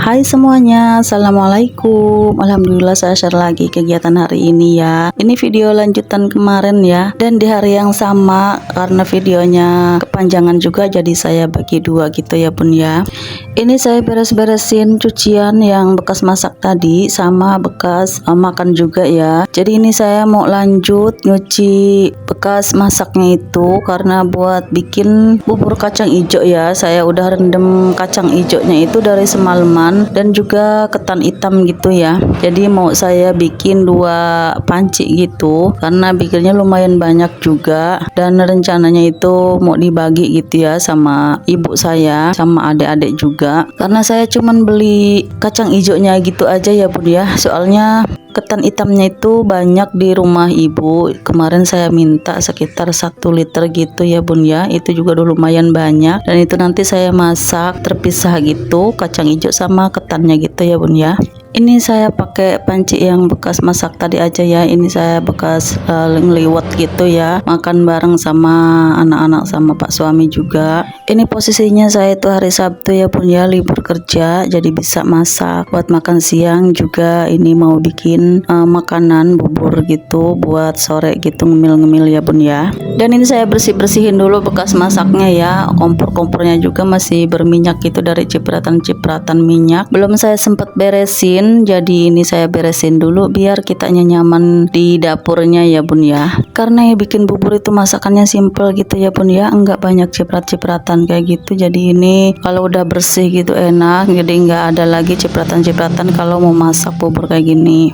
Hai semuanya, assalamualaikum. Alhamdulillah saya share lagi kegiatan hari ini ya. Ini video lanjutan kemarin ya. Dan di hari yang sama karena videonya kepanjangan juga, jadi saya bagi dua gitu ya bun ya. Ini saya beres-beresin cucian yang bekas masak tadi sama bekas makan juga ya. Jadi ini saya mau lanjut nyuci bekas masaknya itu karena buat bikin bubur kacang hijau ya. Saya udah rendam kacang hijaunya itu dari semalaman dan juga ketan hitam gitu ya. Jadi mau saya bikin 2 panci gitu karena bikinnya lumayan banyak juga, dan rencananya itu mau dibagi gitu ya sama ibu saya sama adik-adik juga, karena saya cuman beli kacang hijaunya gitu aja ya bun ya, soalnya ketan hitamnya itu banyak di rumah ibu. Kemarin saya minta sekitar 1 liter gitu ya bun ya. Itu juga udah lumayan banyak. Dan itu nanti saya masak terpisah gitu, kacang hijau sama ketannya gitu ya bun ya. Ini saya pakai panci yang bekas masak tadi aja ya. Ini saya bekas ngeliwet gitu ya. Makan bareng sama anak-anak sama pak suami juga. Ini posisinya saya itu hari Sabtu ya bun ya, libur kerja. Jadi bisa masak buat makan siang juga. Ini mau bikin makanan bubur gitu buat sore gitu, ngemil-ngemil ya bun ya. Dan ini saya bersih-bersihin dulu bekas masaknya ya. Kompor-kompornya juga masih berminyak gitu dari cipratan-cipratan minyak. Belum saya sempat beresin. Jadi ini saya beresin dulu biar kitanya nyaman di dapurnya ya bun ya. Karena ya bikin bubur itu masakannya simple gitu ya bun ya, enggak banyak ciprat-cipratan kayak gitu. Jadi ini kalau udah bersih gitu enak, jadi enggak ada lagi cipratan-cipratan kalau mau masak bubur kayak gini.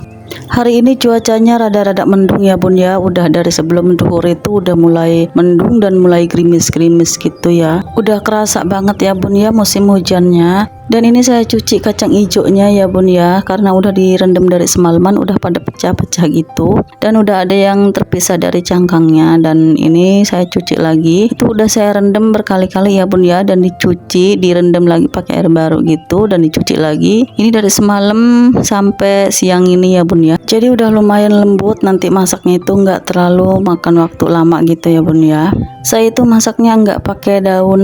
Hari ini cuacanya rada-rada mendung ya bun ya. Udah dari sebelum duhur itu udah mulai mendung dan mulai gerimis-gerimis gitu ya. Udah kerasa banget ya bun ya musim hujannya. Dan ini saya cuci kacang hijaunya ya bun ya, karena udah direndam dari semalaman, udah pada pecah-pecah gitu, dan udah ada yang terpisah dari cangkangnya. Dan ini saya cuci lagi, itu udah saya rendam berkali-kali ya bun ya, dan dicuci, direndam lagi pakai air baru gitu, dan dicuci lagi. Ini dari semalam sampai siang ini ya bun ya. Jadi udah lumayan lembut, nanti masaknya itu nggak terlalu makan waktu lama gitu ya bun ya. Saya itu masaknya nggak pakai daun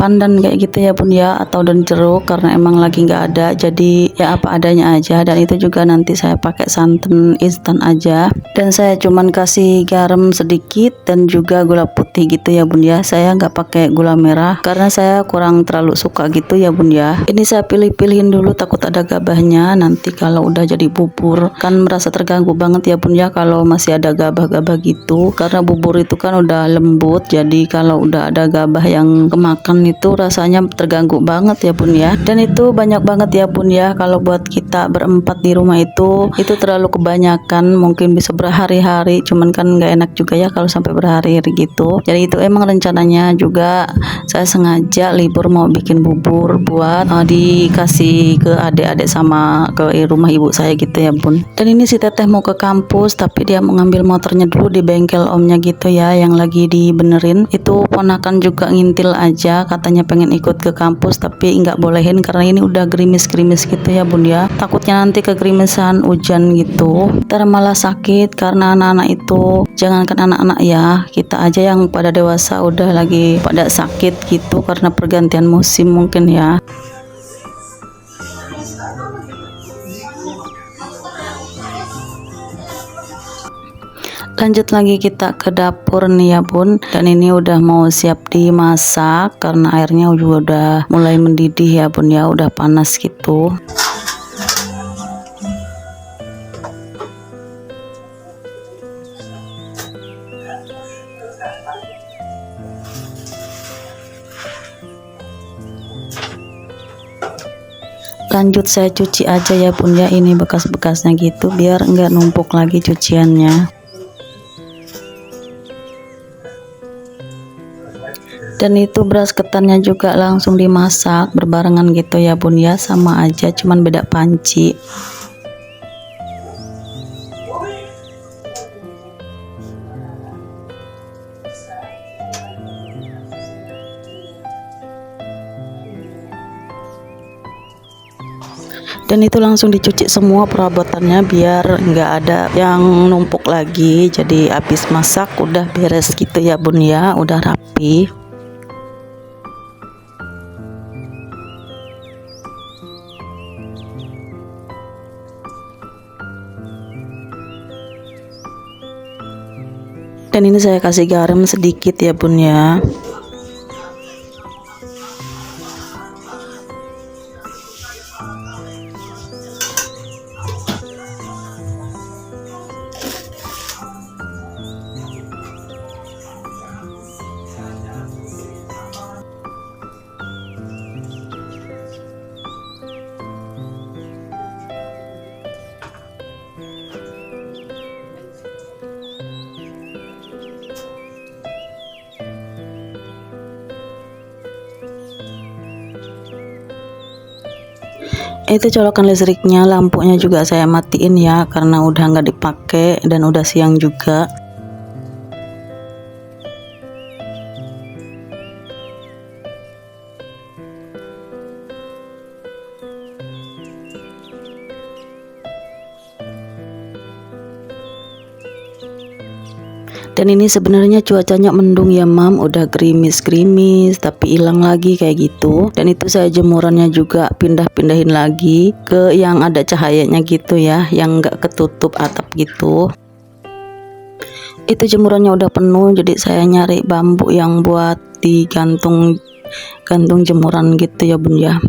pandan kayak gitu ya bun ya, atau daun jeruk, karena emang lagi nggak ada. Jadi ya apa adanya aja. Dan itu juga nanti saya pakai santan instan aja, dan saya cuman kasih garam sedikit dan juga gula putih gitu ya bun ya. Saya nggak pakai gula merah karena saya kurang terlalu suka gitu ya bun ya. Ini saya pilih-pilihin dulu, takut ada gabahnya. Nanti kalau udah jadi bubur kan merasa terganggu banget ya bun ya kalau masih ada gabah-gabah gitu, karena bubur itu kan udah lembut. Jadi kalau udah ada gabah yang kemakan itu rasanya terganggu banget ya bun ya. Dan itu banyak banget ya bun ya, kalau buat kita berempat di rumah itu terlalu kebanyakan, mungkin bisa berhari-hari. Cuman kan nggak enak juga ya kalau sampai berhari-hari gitu. Jadi itu emang rencananya juga saya sengaja libur mau bikin bubur buat dikasih ke adik-adik sama ke rumah ibu saya gitu ya bun. Dan ini si teteh mau ke kampus, tapi dia mau ngambil motornya dulu di bengkel omnya gitu ya, yang lagi dibenerin. Itu ponakan juga ngintil aja, katanya pengen ikut ke kampus tapi nggak bolehin karena ini udah gerimis-gerimis gitu ya bun ya. Takutnya nanti kegerimisan hujan gitu, ntar malah sakit. Karena anak-anak itu, jangankan anak-anak ya, kita aja yang pada dewasa udah lagi pada sakit gitu karena pergantian musim mungkin ya. Lanjut lagi kita ke dapur nih ya bun. Dan ini udah mau siap dimasak karena airnya juga udah mulai mendidih ya bun ya, udah panas gitu. Lanjut saya cuci aja ya bun ya, ini bekas-bekasnya gitu biar enggak numpuk lagi cuciannya. Dan itu beras ketannya juga langsung dimasak berbarengan gitu ya bun ya, sama aja cuman beda panci. Dan itu langsung dicuci semua perabotannya biar nggak ada yang numpuk lagi. Jadi habis masak udah beres gitu ya bun ya, udah rapi. Dan ini saya kasih garam sedikit ya bun ya. Itu colokan listriknya, lampunya juga saya matiin ya karena udah nggak dipakai dan udah siang juga. Dan ini sebenarnya cuacanya mendung ya mam, udah gerimis-gerimis tapi hilang lagi kayak gitu. Dan itu saya jemurannya juga pindah-pindahin lagi ke yang ada cahayanya gitu ya, yang nggak ketutup atap gitu. Itu jemurannya udah penuh, jadi saya nyari bambu yang buat digantung jemuran gitu ya bun ya.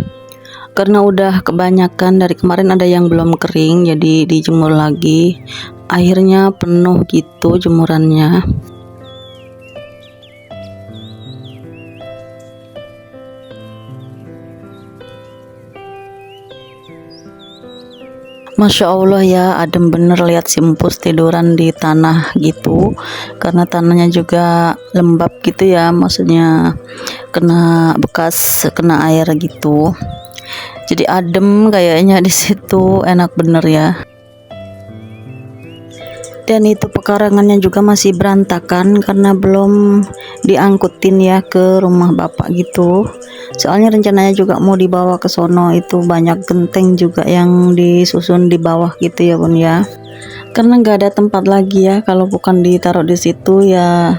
Karena udah kebanyakan, dari kemarin ada yang belum kering jadi dijemur lagi, akhirnya penuh gitu jemurannya. Masya Allah ya, adem bener lihat si Empus tiduran di tanah gitu, karena tanahnya juga lembab gitu ya, maksudnya kena bekas kena air gitu, jadi adem kayaknya di situ, enak bener ya. Dan itu pekarangannya juga masih berantakan karena belum diangkutin ya ke rumah bapak gitu. Soalnya rencananya juga mau dibawa ke sono, itu banyak genteng juga yang disusun di bawah gitu ya bun ya. Karena nggak ada tempat lagi ya, kalau bukan ditaruh di situ ya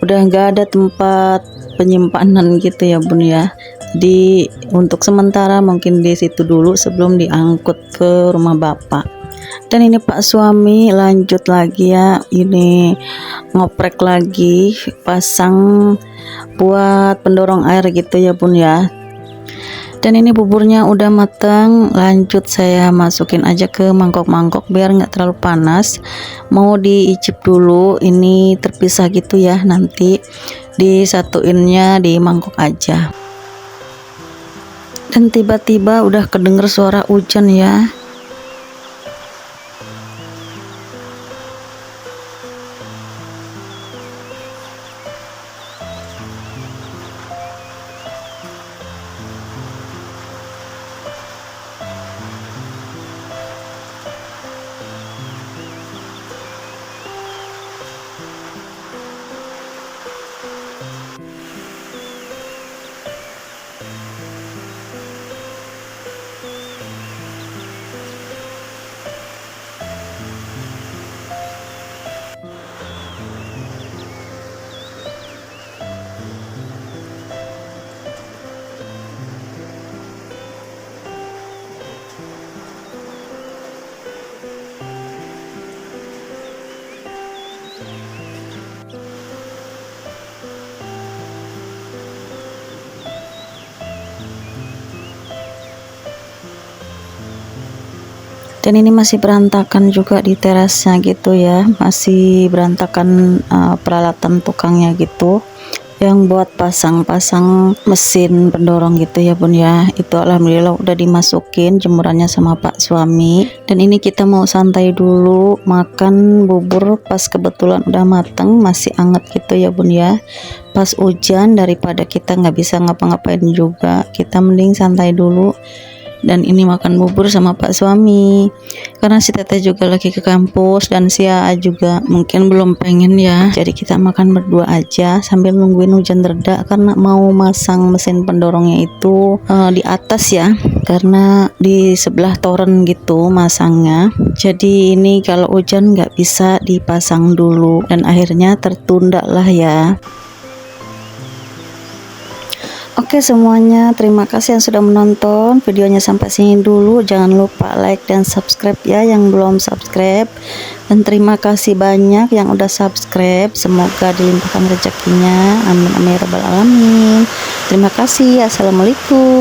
udah nggak ada tempat penyimpanan gitu ya bun ya. Jadi untuk sementara mungkin di situ dulu sebelum diangkut ke rumah bapak. Dan ini Pak suami lanjut lagi ya, ini ngoprek lagi, pasang buat pendorong air gitu ya bun ya. Dan ini buburnya udah matang, lanjut saya masukin aja ke mangkok-mangkok biar nggak terlalu panas. Mau diicip dulu, ini terpisah gitu ya, nanti disatuinnya di mangkok aja. Dan tiba-tiba udah kedenger suara hujan ya. Dan ini masih berantakan juga di terasnya gitu ya, masih berantakan peralatan tukangnya gitu, yang buat pasang-pasang mesin pendorong gitu ya bun ya. Itu alhamdulillah udah dimasukin jemurannya sama Pak suami. Dan ini kita mau santai dulu, makan bubur pas kebetulan udah mateng, masih anget gitu ya bun ya. Pas hujan, daripada kita nggak bisa ngapa-ngapain juga, kita mending santai dulu. Dan ini makan bubur sama Pak suami karena si teteh juga lagi ke kampus dan si Aa juga mungkin belum pengen ya, jadi kita makan berdua aja sambil nungguin hujan reda, karena mau masang mesin pendorongnya itu di atas ya, karena di sebelah toren gitu masangnya. Jadi ini kalau hujan nggak bisa dipasang dulu dan akhirnya tertunda lah ya. Oke semuanya, terima kasih yang sudah menonton videonya sampai sini dulu. Jangan lupa like dan subscribe ya yang belum subscribe. Dan terima kasih banyak yang udah subscribe. Semoga dilimpahkan rezekinya. Amin amin ya rabbal alamin. Terima kasih. Assalamualaikum.